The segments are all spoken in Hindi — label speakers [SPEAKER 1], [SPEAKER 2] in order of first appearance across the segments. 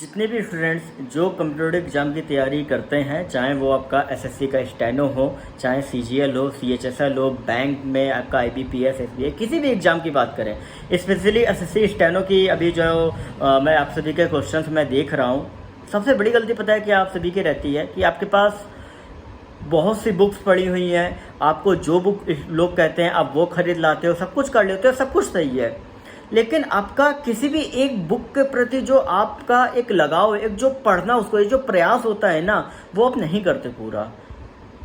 [SPEAKER 1] जितने भी स्टूडेंट्स जो कंप्यूटर एग्ज़ाम की तैयारी करते हैं, चाहे वो आपका एसएससी का स्टेनो हो, चाहे सीजीएल हो, सीएचएसएल हो, बैंक में आपका आईबीपीएस, एसबीआई, किसी भी एग्ज़ाम की बात करें, स्पेशली एसएससी स्टेनो की अभी जो मैं आप सभी के क्वेश्चंस मैं देख रहा हूँ, सबसे बड़ी गलती पता है कि आप सभी की रहती है कि आपके पास बहुत सी बुक्स पड़ी हुई हैं, आपको जो बुक लोग कहते हैं आप वो खरीद लाते हो, सब कुछ कर लेते हो, सब कुछ सही है, लेकिन आपका किसी भी एक बुक के प्रति जो आपका एक लगाव, एक जो पढ़ना, उसको एक जो प्रयास होता है ना, वो आप नहीं करते पूरा।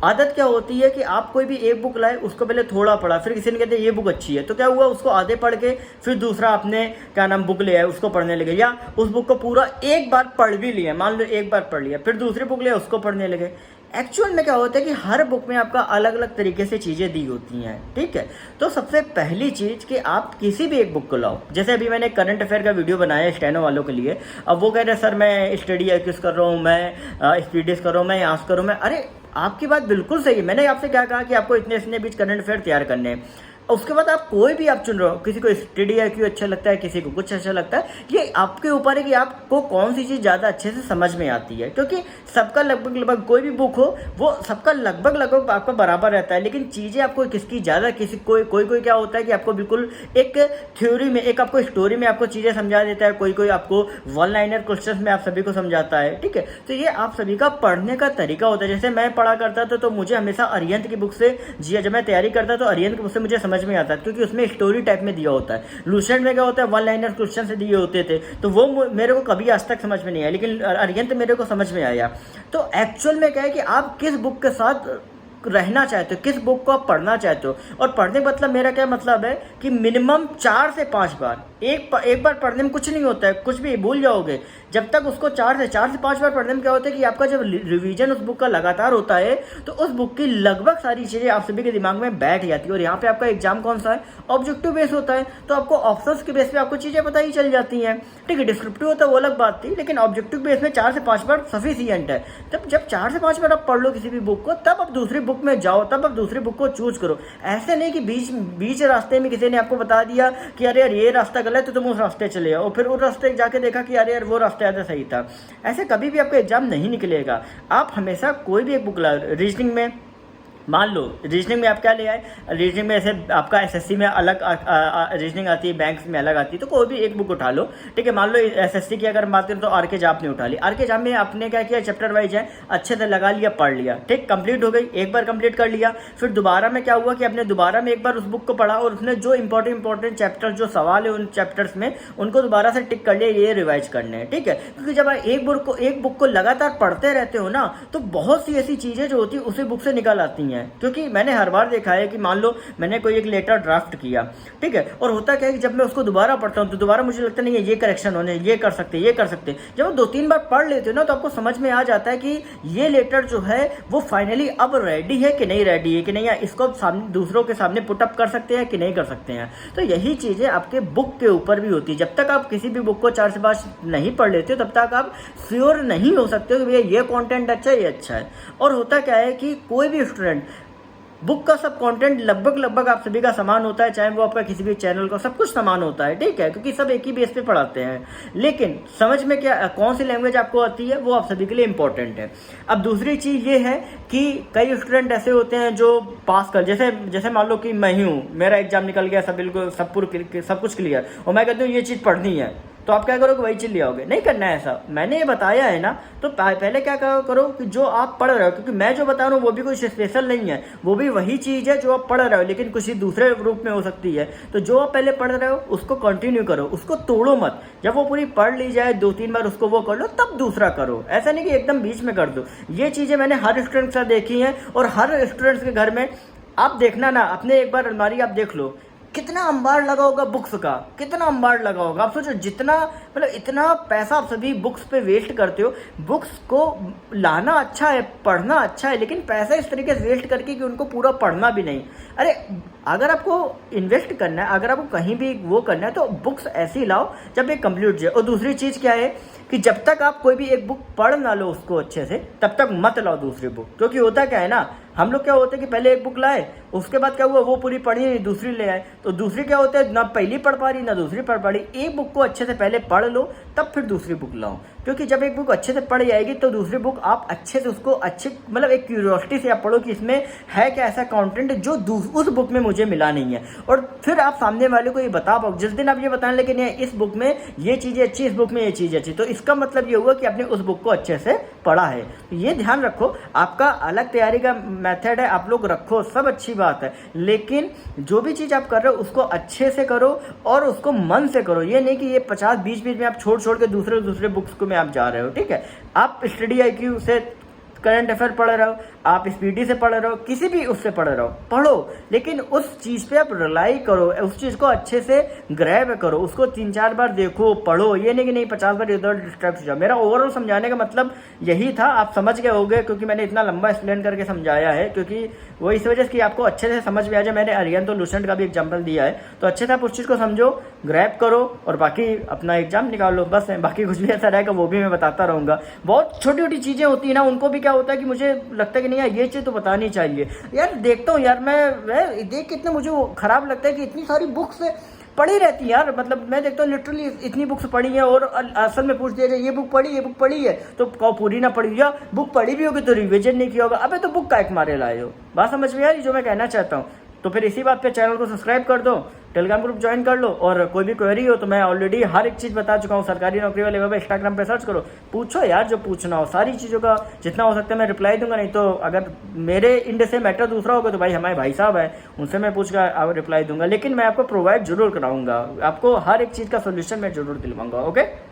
[SPEAKER 1] आदत क्या होती है कि आप कोई भी एक बुक लाए, उसको पहले थोड़ा पढ़ा, फिर किसी ने कहते ये बुक अच्छी है, तो क्या हुआ, उसको आधे पढ़ के फिर दूसरा आपने क्या नाम बुक ले आए, उसको पढ़ने लगे, या उस बुक को पूरा एक बार पढ़ भी लिया, मान लो एक बार पढ़ लिया, फिर दूसरी बुक ले उसको पढ़ने लगे। एक्चुअल में क्या होता है कि हर बुक में आपका अलग अलग तरीके से चीज़ें दी होती हैं, ठीक है। तो सबसे पहली चीज़ कि आप किसी भी एक बुक को लाओ। जैसे अभी मैंने करंट अफेयर का वीडियो बनाया है स्टेनो वालों के लिए, अब वो कह रहे हैं सर मैं स्टडी एक्यूज कर रहा हूँ, मैं स्पीडीज कर रहा हूँ, मैं यहाँ कर रहा हूँ, मैं, अरे आपकी बात बिल्कुल सही है। मैंने आपसे क्या कहा कि आपको इतने बीच करंट अफेयर तैयार करने हैं, उसके बाद आप कोई भी आप चुन रहे हो, किसी को स्टडी IQ अच्छा लगता है, किसी को कुछ अच्छा लगता है, ये आपके ऊपर है कि आपको कौन सी चीज़ ज़्यादा अच्छे से समझ में आती है। क्योंकि सबका लगभग कोई भी बुक हो वो सबका लगभग आपका बराबर रहता है, लेकिन चीज़ें आपको किसकी ज़्यादा, किसी कोई क्या होता है कि आपको बिल्कुल एक थ्योरी में, एक आपको स्टोरी में आपको चीज़ें समझा देता है, कोई आपको वन लाइनर क्वेश्चन में आप सभी को समझाता है, ठीक है। तो ये आप सभी का पढ़ने का तरीका होता है। जैसे मैं पढ़ा करता था तो मुझे हमेशा अरिहंत की बुक से, जी जब मैं तैयारी करता तो अरिहंत की बुक से मुझे समझ में आता है, क्योंकि उसमें स्टोरी टाइप में दिया होता है। लूसेंट में क्या होता है, वन लाइनर क्वेश्चन से दिए होते थे, तो वो मेरे को कभी आज तक समझ में नहीं आया, लेकिन अरिहंत मेरे को समझ में आया। तो एक्चुअल में क्या है कि आप किस बुक के साथ रहना चाहते हो, किस बुक को आप पढ़ना चाहते हो। और पढ़ने का मतलब, मेरा क्या मतलब है कि मिनिमम 4 से 5 बार, एक बार पढ़ने में कुछ नहीं होता है, कुछ भी भूल जाओगे। जब तक उसको 4 से 5 बार पढ़ने में क्या होता है कि आपका जब रिवीजन उस बुक का लगातार होता है तो उस बुक की लगभग सारी चीज़ें आप सभी के दिमाग में बैठ जाती है। और यहाँ पे आपका एग्जाम कौन सा है, ऑब्जेक्टिव बेस होता है, तो आपको ऑप्शंस के बेस पे आपको चीज़ें पता ही चल जाती हैं, ठीक है। डिस्क्रिप्टिव होता है वो अलग बात थी, लेकिन ऑब्जेक्टिव बेस में 4 से 5 बार सफिशिएंट है। तब जब 4 से 5 बार आप पढ़ लो किसी भी बुक को, तब आप दूसरी बुक में जाओ, तब आप दूसरी बुक को चूज करो। ऐसे नहीं कि बीच रास्ते में किसी ने आपको बता दिया कि अरे यार ये रास्ता गलत है, तो तुम उस रास्ते चले जाओ, फिर उस रास्ते जाके देखा कि अरे यार वो रास्ता ज़्यादा सही था। ऐसे कभी भी आपका एग्जाम नहीं निकलेगा। आप हमेशा कोई भी एक बुक लाओ। रीजनिंग में मान लो, रीजनिंग में आप क्या ले आए, रीजनिंग में ऐसे आपका एसएससी में अलग रीजनिंग आती है, बैंक्स में अलग आती है, तो कोई भी एक बुक उठा लो, ठीक है। मान लो एसएससी की अगर बात करें तो आरके जाप ने उठा ली। आरके जाप में आपने क्या किया, चैप्टर वाइज है, अच्छे से लगा लिया, पढ़ लिया, ठीक, कंप्लीट हो गई, एक बार कंप्लीट कर लिया। फिर दोबारा में क्या हुआ कि आपने दोबारा में एक बार उस बुक को पढ़ा और उसमें जो इंपॉर्टेंट चैप्टर जो सवाल है उन चैप्टर्स में उनको दोबारा से टिक कर लिया, ये रिवाइज करने हैं, ठीक है। क्योंकि जब आप एक बुक को लगातार पढ़ते रहते हो ना, तो बहुत सी ऐसी चीज़ें जो होती है उसी बुक से निकल आती हैं। क्योंकि मैंने हर बार देखा है कि मान लो मैंने कोई एक लेटर ड्राफ्ट किया, ठीक है, और होता क्या है कि जब मैं उसको दोबारा पढ़ता हूँ तो दोबारा मुझे लगता नहीं है ये करेक्शन होने, ये कर सकते। जब 2-3 बार पढ़ लेते हो ना, तो आपको समझ में आ जाता है कि ये लेटर जो है वो फाइनली अब रेडी है कि नहीं रेडी है कि नहीं, या इसको अब सामने दूसरों के सामने पुटअप कर सकते हैं कि नहीं कर सकते हैं। तो यही चीज़ें आपके बुक के ऊपर भी होती है। जब तक आप किसी भी बुक को 4 से 5 नहीं पढ़ लेते हो, तब तक आप श्योर नहीं हो सकते हो कि भैया ये कंटेंट अच्छा है, ये अच्छा है। और होता क्या है कि कोई भी स्टूडेंट, बुक का सब कंटेंट लगभग आप सभी का समान होता है, चाहे वो आपका किसी भी चैनल का, सब कुछ समान होता है, ठीक है, क्योंकि सब एक ही बेस पे पढ़ाते हैं। लेकिन समझ में क्या, कौन सी लैंग्वेज आपको आती है, वो आप सभी के लिए इंपॉर्टेंट है। अब दूसरी चीज़ ये है कि कई स्टूडेंट ऐसे होते हैं जो पास कर, जैसे मान लो कि मैं ही हूँ, मेरा एग्जाम निकल गया, सब कुछ क्लियर, और मैं कहती हूँ ये चीज़ पढ़नी है, तो आप क्या करोगे, वही चीज ले आओगे। नहीं करना है ऐसा, मैंने ये बताया है ना। तो पहले क्या करो कि जो आप पढ़ रहे हो, क्योंकि मैं जो बता रहा हूँ वो भी कुछ स्पेशल नहीं है, वो भी वही चीज़ है जो आप पढ़ रहे हो, लेकिन कुछ ही दूसरे रूप में हो सकती है। तो जो आप पहले पढ़ रहे हो उसको कंटिन्यू करो, उसको तोड़ो मत। जब वो पूरी पढ़ ली जाए, 2-3 बार उसको वो कर लो, तब दूसरा करो। ऐसा नहीं कि एकदम बीच में कर दो। ये चीज़ें मैंने हर स्टूडेंट के साथ देखी हैं, और हर स्टूडेंट्स के घर में आप देखना ना, अपने एक बार अलमारी आप देख लो, कितना अंबार लगा होगा बुक्स का, कितना अंबार लगा होगा। आप सोचो, जितना मतलब इतना पैसा आप सभी बुक्स पे वेस्ट करते हो। बुक्स को लाना अच्छा है, पढ़ना अच्छा है, लेकिन पैसा इस तरीके से वेस्ट करके कि उनको पूरा पढ़ना भी नहीं। अरे अगर आपको इन्वेस्ट करना है, अगर आपको कहीं भी वो करना है, तो बुक्स ऐसी लाओ जब ये कंप्लीट जाए। और दूसरी चीज़ क्या है कि जब तक आप कोई भी एक बुक पढ़ ना लो उसको अच्छे से, तब तक मत लाओ दूसरी बुक। क्योंकि होता क्या है ना, हम लोग क्या होते हैं कि पहले एक बुक लाए, उसके बाद क्या हुआ, वो पूरी पढ़ी नहीं, दूसरी ले आए, तो दूसरी क्या होता है, ना पहली पढ़ पा रही ना दूसरी पढ़ पा रही। एक बुक को अच्छे से पहले पढ़ लो, तब फिर दूसरी बुक लाओ। क्योंकि जब एक बुक अच्छे से पढ़ जाएगी तो दूसरी बुक आप अच्छे से उसको अच्छे मतलब एक क्यूरियोसिटी से आप पढ़ो कि इसमें है क्या ऐसा कंटेंट जो उस बुक में मुझे मिला नहीं है, और फिर आप सामने वाले को ये बता पाओ। जिस दिन आप ये बताने लगे नहीं इस बुक में ये चीज़ें अच्छी, इस बुक में ये चीज़ अच्छी, तो इसका मतलब ये हुआ कि आपने उस बुक को अच्छे से पढ़ा है। तो ये ध्यान रखो, आपका अलग तैयारी का मेथड है, आप लोग रखो, सब अच्छी बात है, लेकिन जो भी चीज़ आप कर रहे हो उसको अच्छे से करो और उसको मन से करो। ये नहीं कि ये 50-20 में आप छोड़ के दूसरे बुक्स को में आप जा रहे हो। ठीक है, आप स्टडी IQ से करंट अफेयर पढ़ रहे हो, आप स्पीडी से पढ़ रहे हो, किसी भी उससे पढ़ रहे हो, पढ़ो, लेकिन उस चीज़ पे आप रिलाई करो, उस चीज़ को अच्छे से ग्रैब करो, उसको 3-4 बार देखो, पढ़ो। ये नहीं कि नहीं 50 बार इधर डिस्ट्रैक्ट हो जाओ। मेरा ओवरऑल समझाने का मतलब यही था, आप समझ गए होंगे क्योंकि मैंने इतना लंबा एक्सप्लेन करके समझाया है, क्योंकि वो इस वजह से कि आपको अच्छे से समझ में आ जाए। मैंने अरिहंत और लुसेंट का भी एग्जाम्पल दिया है, तो अच्छे से आप उस चीज़ को समझो, ग्रैब करो और बाकी अपना एग्जाम निकालो, बस। बाकी कुछ भी ऐसा रहेगा वो भी मैं बताता रहूँगा। बहुत छोटी छोटी चीज़ें होती है ना, उनको भी क्या होता है कि मुझे लगता है कि नहीं यार ये चीज़ तो बतानी चाहिए। यार देखता हूँ यार, मैं देख के इतना मुझे खराब लगता है कि इतनी सारी बुक्स पढ़ी रहती है यार। मतलब मैं देखता हूँ लिटरली इतनी बुक्स पढ़ी है और असल में पूछ दिया जाए ये बुक पढ़ी है तो कहो पूरी ना पढ़ी, या बुक पढ़ी भी होगी तो रिवीजन नहीं किया होगा। अबे तो बुक काहे मारे लाए हो? बात समझ में यार जो मैं कहना चाहता हूँ। तो फिर इसी बात पे चैनल को सब्सक्राइब कर दो, टेलीग्राम ग्रुप ज्वाइन कर लो, और कोई भी क्वेरी हो तो मैं ऑलरेडी हर एक चीज़ बता चुका हूँ। सरकारी नौकरी वाले वेब इंस्टाग्राम पे सर्च करो, पूछो यार जो पूछना हो, सारी चीज़ों का जितना हो सकता है मैं रिप्लाई दूंगा। नहीं तो अगर मेरे इंड से मैटर दूसरा होगा तो भाई हमारे भाई साहब है, उनसे मैं पूछ कर रिप्लाई दूंगा, लेकिन मैं आपको प्रोवाइड जरूर कराऊंगा, आपको हर एक चीज़ का सोल्यूशन मैं जरूर दिलवाऊंगा। ओके।